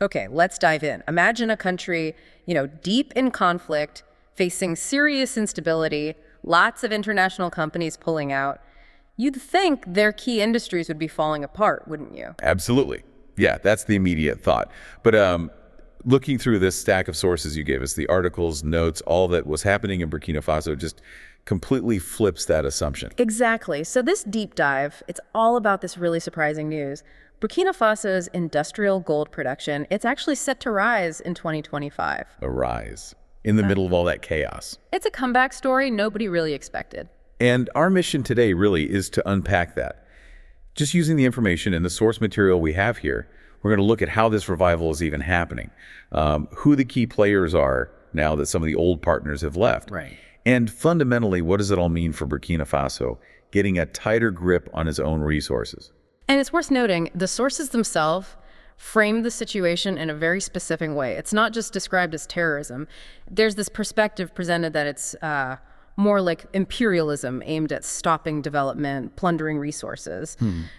Okay, let's dive in. Imagine a country, deep in conflict, facing serious instability, lots of international companies pulling out. You'd think their key industries would be falling apart, wouldn't you? Absolutely. Yeah, that's the immediate thought. But looking through this stack of sources you gave us, the articles, notes, all that was happening in Burkina Faso just completely flips that assumption. Exactly. So this deep dive, it's all about this really surprising news. Burkina Faso's industrial gold production, it's actually set to rise in 2025. A rise in the middle of all that chaos. It's a comeback story nobody really expected. And our mission today really is to unpack that. Just using the information and the source material we have here, we're going to look at how this revival is even happening, who the key players are now that some of the old partners have left. Right. And fundamentally, what does it all mean for Burkina Faso getting a tighter grip on its own resources? And it's worth noting, the sources themselves frame the situation in a very specific way. It's not just described as terrorism. There's this perspective presented that it's more like imperialism aimed at stopping development, plundering resources.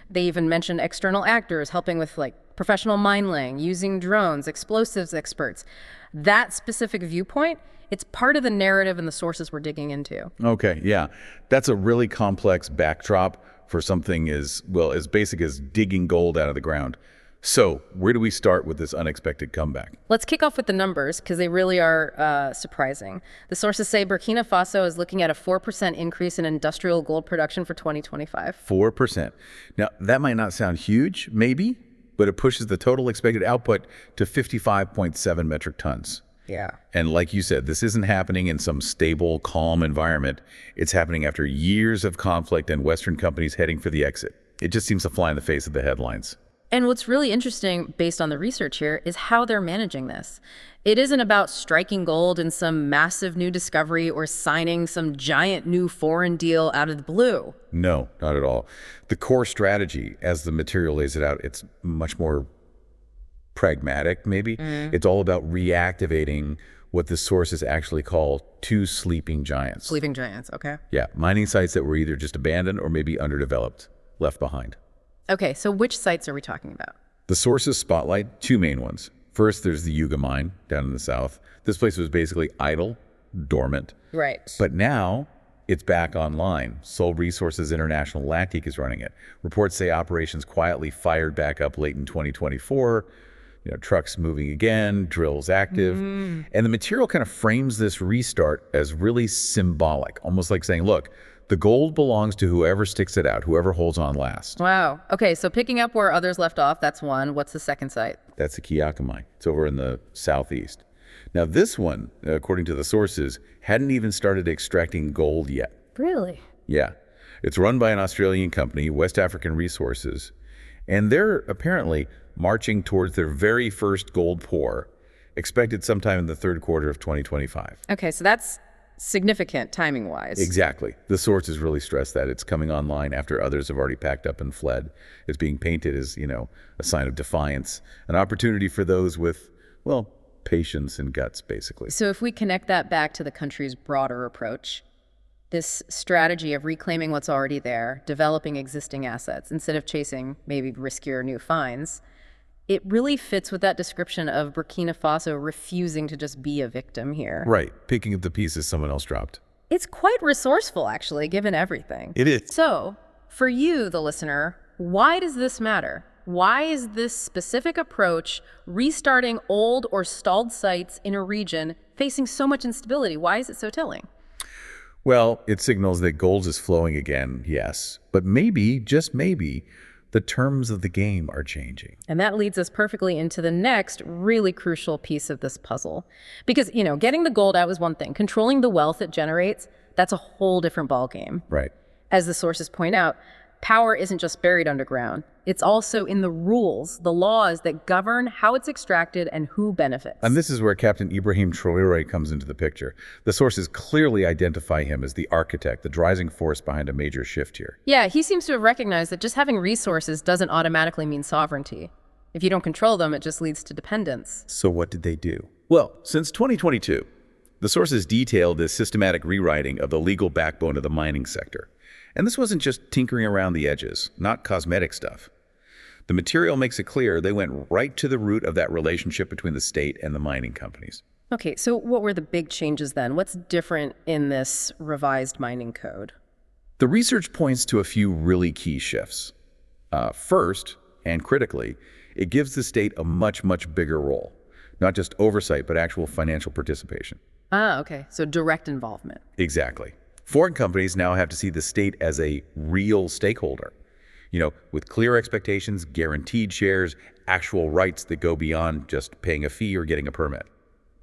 They even mention external actors helping with professional mine laying, using drones, explosives experts. That specific viewpoint, it's part of the narrative and the sources we're digging into. Okay, yeah. That's a really complex backdrop for something as basic as digging gold out of the ground. So where do we start with this unexpected comeback? Let's kick off with the numbers, because they really are surprising. The sources say Burkina Faso is looking at a 4% increase in industrial gold production for 2025. 4%. Now, that might not sound huge, maybe, but it pushes the total expected output to 55.7 metric tons. Yeah. And like you said, this isn't happening in some stable, calm environment. It's happening after years of conflict and Western companies heading for the exit. It just seems to fly in the face of the headlines. And what's really interesting, based on the research here, is how they're managing this. It isn't about striking gold in some massive new discovery or signing some giant new foreign deal out of the blue. No, not at all. The core strategy, as the material lays it out, it's much more pragmatic, maybe. It's all about reactivating what the sources actually call two sleeping giants. Sleeping giants, okay. Yeah, mining sites that were either just abandoned or maybe underdeveloped, left behind. Okay, so which sites are we talking about? The sources spotlight two main ones. First, there's the Yuga mine down in the south. This place was basically idle, dormant. Right. But now it's back online. Seoul Resources International Lactique is running it. Reports say operations quietly fired back up late in 2024. Trucks moving again, drills active. And the material kind of frames this restart as really symbolic, almost like saying, look, the gold belongs to whoever sticks it out, whoever holds on last. Wow. Okay, so picking up where others left off, that's one. What's the second site? That's the Kiyaka mine. It's over in the southeast. Now, this one, according to the sources, hadn't even started extracting gold yet. Really? Yeah. It's run by an Australian company, West African Resources, and they're apparently marching towards their very first gold pour, expected sometime in the third quarter of 2025. Okay, so that's significant timing-wise. Exactly. The sources really stress that. It's coming online after others have already packed up and fled. It's being painted as, a sign of defiance, an opportunity for those with, patience and guts, basically. So if we connect that back to the country's broader approach, this strategy of reclaiming what's already there, developing existing assets instead of chasing maybe riskier new finds, it really fits with that description of Burkina Faso refusing to just be a victim here. Right, picking up the pieces someone else dropped. It's quite resourceful, actually, given everything. It is. So, for you, the listener, why does this matter? Why is this specific approach, restarting old or stalled sites in a region, facing so much instability? Why is it so telling? Well, it signals that gold is flowing again, yes. But maybe, just maybe, the terms of the game are changing. And that leads us perfectly into the next really crucial piece of this puzzle. Because, getting the gold out is one thing. Controlling the wealth it generates, that's a whole different ballgame. Right. As the sources point out, power isn't just buried underground. It's also in the rules, the laws that govern how it's extracted and who benefits. And this is where Captain Ibrahim Traoré comes into the picture. The sources clearly identify him as the architect, the driving force behind a major shift here. Yeah, he seems to have recognized that just having resources doesn't automatically mean sovereignty. If you don't control them, it just leads to dependence. So what did they do? Well, since 2022, the sources detailed this systematic rewriting of the legal backbone of the mining sector. And this wasn't just tinkering around the edges, not cosmetic stuff. The material makes it clear they went right to the root of that relationship between the state and the mining companies. Okay, so what were the big changes then? What's different in this revised mining code? The research points to a few really key shifts. First, and critically, it gives the state a much, much bigger role. Not just oversight, but actual financial participation. Ah, okay, so direct involvement. Exactly. Foreign companies now have to see the state as a real stakeholder. With clear expectations, guaranteed shares, actual rights that go beyond just paying a fee or getting a permit.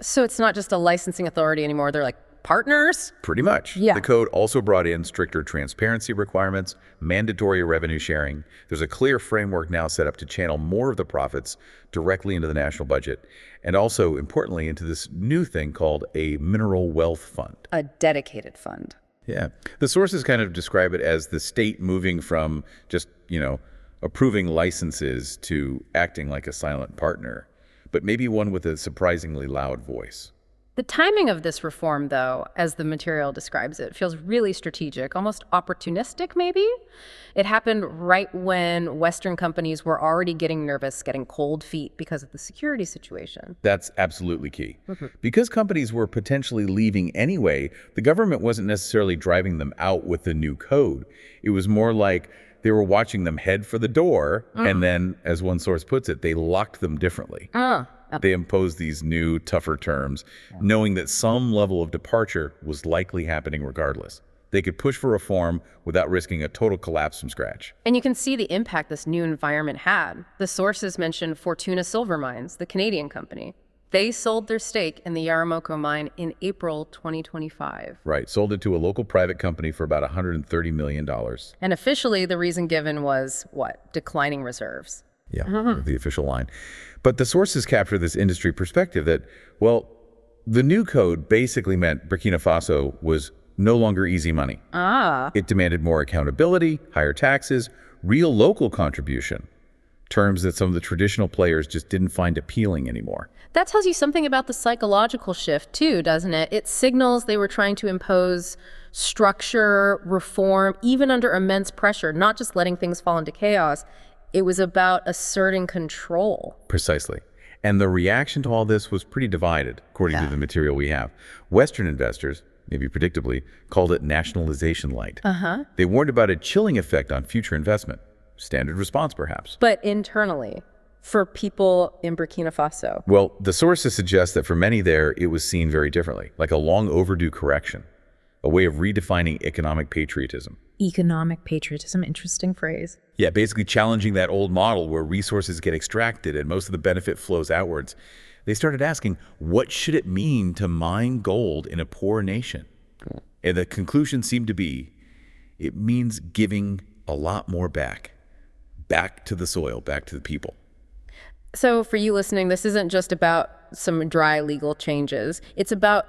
So it's not just a licensing authority anymore, they're like partners? Pretty much. Yeah. The code also brought in stricter transparency requirements, mandatory revenue sharing. There's a clear framework now set up to channel more of the profits directly into the national budget, and also, importantly, into this new thing called a mineral wealth fund. A dedicated fund. Yeah. The sources kind of describe it as the state moving from just, approving licenses to acting like a silent partner, but maybe one with a surprisingly loud voice. The timing of this reform, though, as the material describes it, feels really strategic, almost opportunistic, maybe? It happened right when Western companies were already getting nervous, getting cold feet because of the security situation. That's absolutely key. Because companies were potentially leaving anyway, the government wasn't necessarily driving them out with the new code. It was more like they were watching them head for the door, and then, as one source puts it, they locked them differently. They imposed these new, tougher terms, knowing that some level of departure was likely happening regardless. They could push for reform without risking a total collapse from scratch. And you can see the impact this new environment had. The sources mentioned Fortuna Silver Mines, the Canadian company. They sold their stake in the Yaramoko mine in April 2025. Right, sold it to a local private company for about $130 million. And officially, the reason given was, what? Declining reserves. Yeah, the official line. But the sources capture this industry perspective that, well, the new code basically meant Burkina Faso was no longer easy money. It demanded more accountability, higher taxes, real local contribution, terms that some of the traditional players just didn't find appealing anymore. That tells you something about the psychological shift, too, doesn't it? It signals they were trying to impose structure, reform, even under immense pressure, not just letting things fall into chaos. It was about asserting control. Precisely. And the reaction to all this was pretty divided, according to the material we have. Western investors, maybe predictably, called it nationalization light. They warned about a chilling effect on future investment. Standard response, perhaps. But internally, for people in Burkina Faso? Well, the sources suggest that for many there, it was seen very differently, like a long overdue correction, a way of redefining economic patriotism. Economic patriotism, interesting phrase. Yeah, basically challenging that old model where resources get extracted and most of the benefit flows outwards. They started asking, what should it mean to mine gold in a poor nation? And the conclusion seemed to be, it means giving a lot more back to the soil, back to the people. So for you listening, this isn't just about some dry legal changes. It's about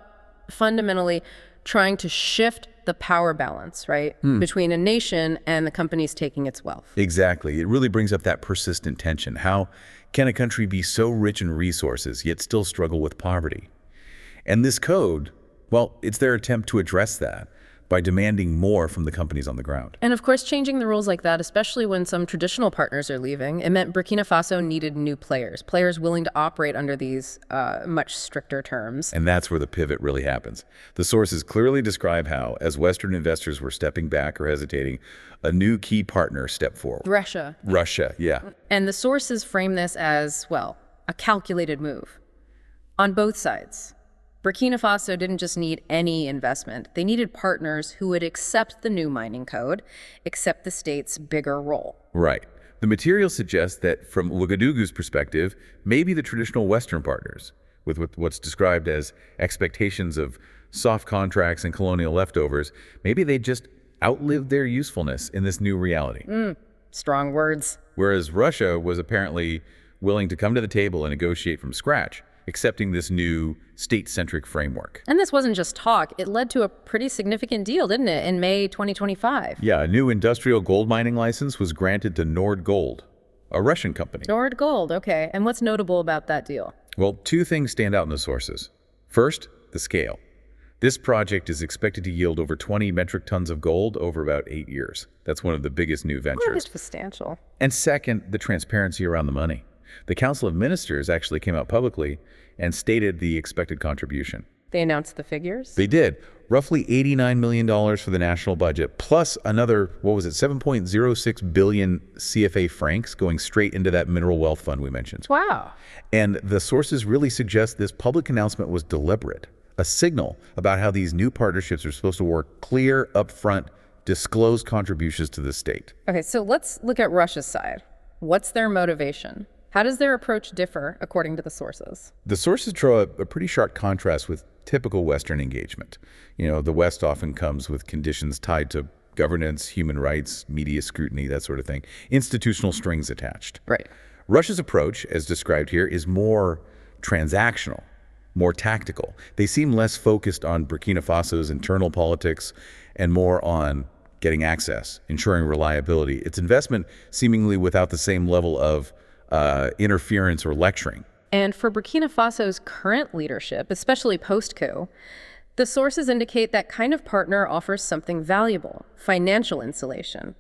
fundamentally trying to shift the power balance, right, between a nation and the companies taking its wealth. Exactly. It really brings up that persistent tension. How can a country be so rich in resources yet still struggle with poverty? And this code, well, it's their attempt to address that by demanding more from the companies on the ground. And of course, changing the rules like that, especially when some traditional partners are leaving, it meant Burkina Faso needed new players willing to operate under these much stricter terms. And that's where the pivot really happens. The sources clearly describe how, as Western investors were stepping back or hesitating, a new key partner stepped forward. Russia, yeah. And the sources frame this as, well, a calculated move on both sides. Burkina Faso didn't just need any investment. They needed partners who would accept the new mining code, accept the state's bigger role. Right. The material suggests that from Ouagadougou's perspective, maybe the traditional Western partners, with what's described as expectations of soft contracts and colonial leftovers, maybe they just outlived their usefulness in this new reality. Strong words. Whereas Russia was apparently willing to come to the table and negotiate from scratch, accepting this new state-centric framework. And this wasn't just talk. It led to a pretty significant deal, didn't it, in May 2025? Yeah, a new industrial gold mining license was granted to Nord Gold, a Russian company. Nord Gold, okay. And what's notable about that deal? Well, two things stand out in the sources. First, the scale. This project is expected to yield over 20 metric tons of gold over about 8 years. That's one of the biggest new Well, ventures. it's substantial. And second, the transparency around the money. The Council of Ministers actually came out publicly and stated the expected contribution. They announced the figures? They did. Roughly $89 million for the national budget, plus another, 7.06 billion CFA francs going straight into that mineral wealth fund we mentioned. Wow. And the sources really suggest this public announcement was deliberate, a signal about how these new partnerships are supposed to work clear, upfront, disclosed contributions to the state. Okay, so let's look at Russia's side. What's their motivation? How does their approach differ according to the sources? The sources draw a pretty sharp contrast with typical Western engagement. The West often comes with conditions tied to governance, human rights, media scrutiny, that sort of thing, institutional strings attached. Right. Russia's approach, as described here, is more transactional, more tactical. They seem less focused on Burkina Faso's internal politics and more on getting access, ensuring reliability. Its investment seemingly without the same level of interference or lecturing. And for Burkina Faso's current leadership, especially post-coup, the sources indicate that kind of partner offers something valuable: financial insulation,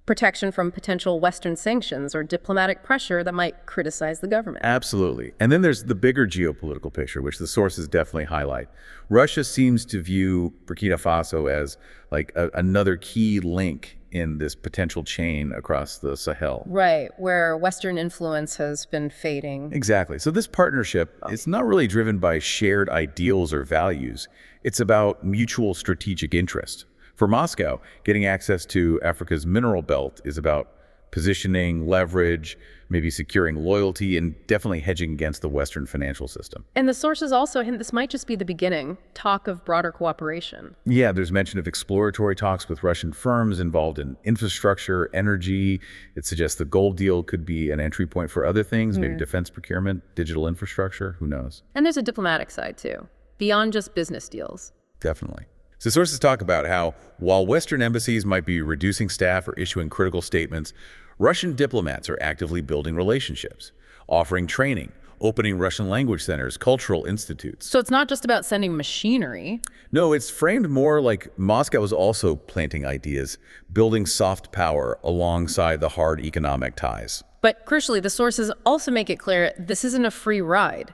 protection from potential Western sanctions or diplomatic pressure that might criticize the government. Absolutely. And then there's the bigger geopolitical picture, which the sources definitely highlight. Russia seems to view Burkina Faso as like another key link in this potential chain across the Sahel. Right, where Western influence has been fading. Exactly. So this partnership is not really driven by shared ideals or values. It's about mutual strategic interest. For Moscow, getting access to Africa's mineral belt is about positioning, leverage, maybe securing loyalty, and definitely hedging against the Western financial system. And the sources also hint this might just be the beginning, talk of broader cooperation. Yeah, there's mention of exploratory talks with Russian firms involved in infrastructure, energy. It suggests the gold deal could be an entry point for other things, maybe defense procurement, digital infrastructure, who knows? And there's a diplomatic side too, beyond just business deals. Definitely. So sources talk about how, while Western embassies might be reducing staff or issuing critical statements, Russian diplomats are actively building relationships, offering training, opening Russian language centers, cultural institutes. So it's not just about sending machinery. No, it's framed more like Moscow is also planting ideas, building soft power alongside the hard economic ties. But crucially, the sources also make it clear this isn't a free ride.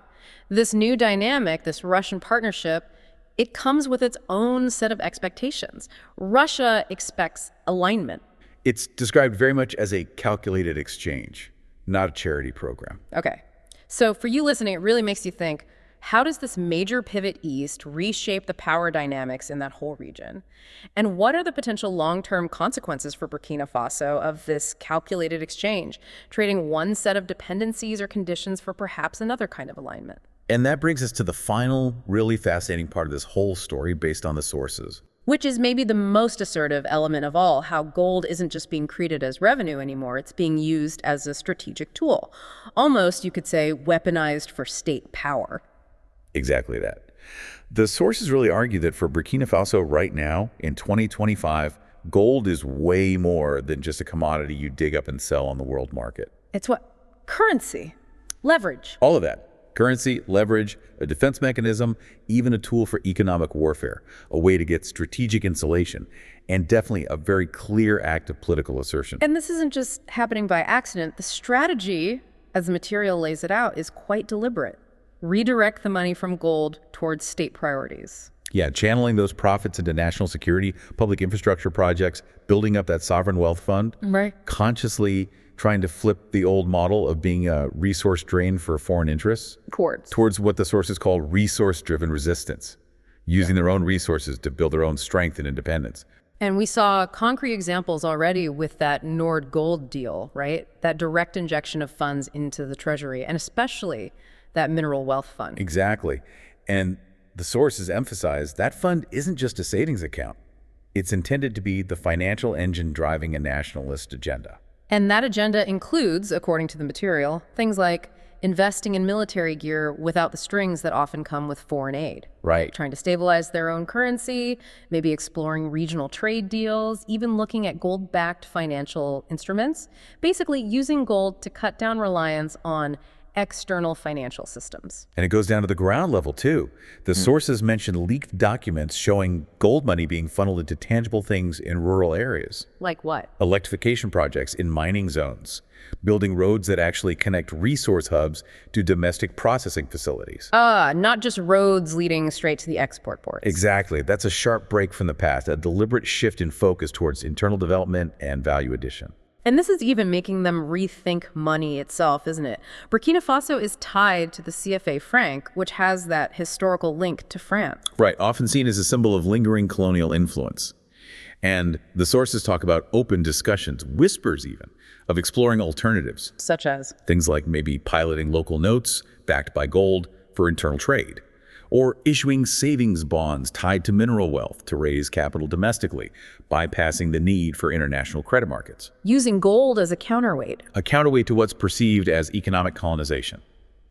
This new dynamic, this Russian partnership, it comes with its own set of expectations. Russia expects alignment. It's described very much as a calculated exchange, not a charity program. Okay. So for you listening, it really makes you think, how does this major pivot east reshape the power dynamics in that whole region? And what are the potential long-term consequences for Burkina Faso of this calculated exchange, trading one set of dependencies or conditions for perhaps another kind of alignment? And that brings us to the final, really fascinating part of this whole story based on the sources. Which is maybe the most assertive element of all, how gold isn't just being treated as revenue anymore, it's being used as a strategic tool. Almost, you could say, weaponized for state power. Exactly that. The sources really argue that for Burkina Faso right now, in 2025, gold is way more than just a commodity you dig up and sell on the world market. It's what? Currency. Leverage. All of that. Currency, leverage, a defense mechanism, even a tool for economic warfare, a way to get strategic insulation, and definitely a very clear act of political assertion. And this isn't just happening by accident. The strategy, as the material lays it out, is quite deliberate. Redirect the money from gold towards state priorities. Yeah, channeling those profits into national security, public infrastructure projects, building up that sovereign wealth fund, Right. consciously trying to flip the old model of being a resource drain for foreign interests towards what the sources call resource-driven resistance, using their own resources to build their own strength and independence. And we saw concrete examples already with that Nord Gold deal, right? That direct injection of funds into the treasury, and especially that mineral wealth fund. Exactly. And the sources emphasize that fund isn't just a savings account. It's intended to be the financial engine driving a nationalist agenda. And that agenda includes, according to the material, things like investing in military gear without the strings that often come with foreign aid. Right. Trying to stabilize their own currency, maybe exploring regional trade deals, even looking at gold-backed financial instruments. Basically using gold to cut down reliance on external financial systems. And it goes down to the ground level, too. The sources mention leaked documents showing gold money being funneled into tangible things in rural areas. Like what? Electrification projects in mining zones, building roads that actually connect resource hubs to domestic processing facilities. Not just roads leading straight to the export ports. Exactly. That's a sharp break from the past, a deliberate shift in focus towards internal development and value addition. And this is even making them rethink money itself, isn't it? Burkina Faso is tied to the CFA franc, which has that historical link to France. Right, often seen as a symbol of lingering colonial influence. And the sources talk about open discussions, whispers even, of exploring alternatives. Such as? Things like maybe piloting local notes backed by gold for internal trade, or issuing savings bonds tied to mineral wealth to raise capital domestically, bypassing the need for international credit markets. Using gold as a counterweight. A counterweight to what's perceived as economic colonization.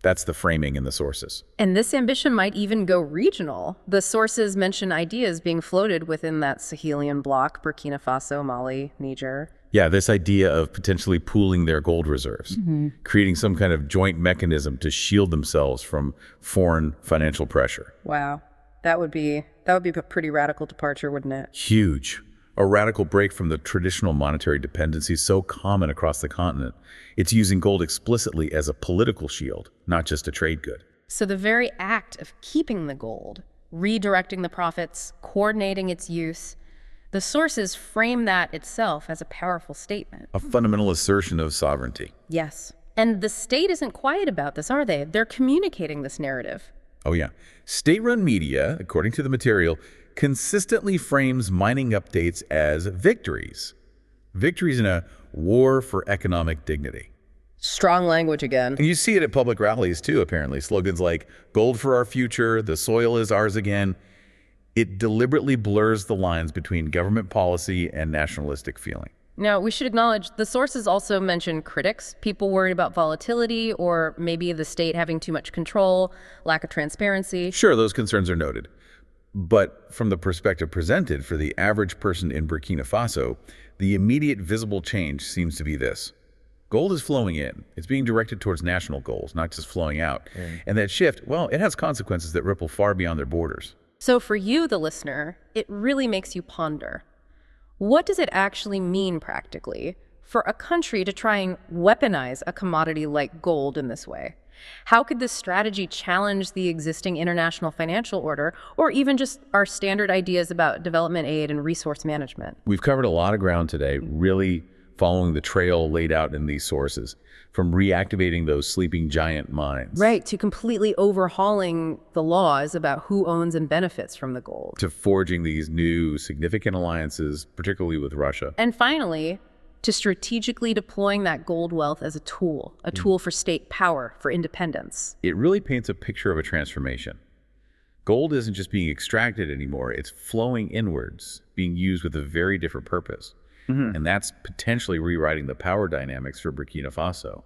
That's the framing in the sources. And this ambition might even go regional. The sources mention ideas being floated within that Sahelian bloc, Burkina Faso, Mali, Niger. Yeah, this idea of potentially pooling their gold reserves, creating some kind of joint mechanism to shield themselves from foreign financial pressure. Wow. That would be a pretty radical departure, wouldn't it? Huge. A radical break from the traditional monetary dependency so common across the continent. It's using gold explicitly as a political shield, not just a trade good. So the very act of keeping the gold, redirecting the profits, coordinating its use, the sources frame that itself as a powerful statement. A fundamental assertion of sovereignty. Yes. And the state isn't quiet about this, are they? They're communicating this narrative. Oh yeah. State-run media, according to the material, consistently frames mining updates as victories. Victories in a war for economic dignity. Strong language again. And you see it at public rallies too, apparently. Slogans like, gold for our future, the soil is ours again. It deliberately blurs the lines between government policy and nationalistic feeling. Now, we should acknowledge the sources also mention critics, people worried about volatility or maybe the state having too much control, lack of transparency. Sure, those concerns are noted. But from the perspective presented for the average person in Burkina Faso, the immediate visible change seems to be this. Gold is flowing in. It's being directed towards national goals, not just flowing out. And that shift, well, it has consequences that ripple far beyond their borders. So for you, the listener, it really makes you ponder. What does it actually mean practically for a country to try and weaponize a commodity like gold in this way? How could this strategy challenge the existing international financial order or even just our standard ideas about development aid and resource management? We've covered a lot of ground today, really following the trail laid out in these sources, from reactivating those sleeping giant mines. Right, to completely overhauling the laws about who owns and benefits from the gold. To forging these new significant alliances, particularly with Russia. And finally, to strategically deploying that gold wealth as a tool for state power, for independence. It really paints a picture of a transformation. Gold isn't just being extracted anymore, it's flowing inwards, being used with a very different purpose. And that's potentially rewriting the power dynamics for Burkina Faso,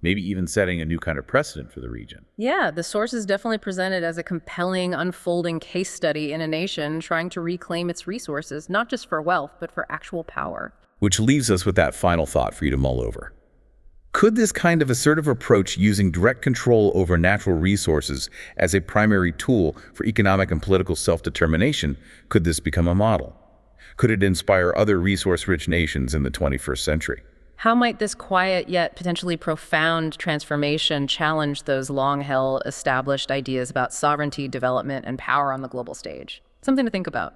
maybe even setting a new kind of precedent for the region. Yeah, the source is definitely presented as a compelling, unfolding case study in a nation trying to reclaim its resources, not just for wealth, but for actual power. Which leaves us with that final thought for you to mull over. Could this kind of assertive approach using direct control over natural resources as a primary tool for economic and political self-determination, could this become a model? Could it inspire other resource-rich nations in the 21st century? How might this quiet yet potentially profound transformation challenge those long-held established ideas about sovereignty, development, and power on the global stage? Something to think about.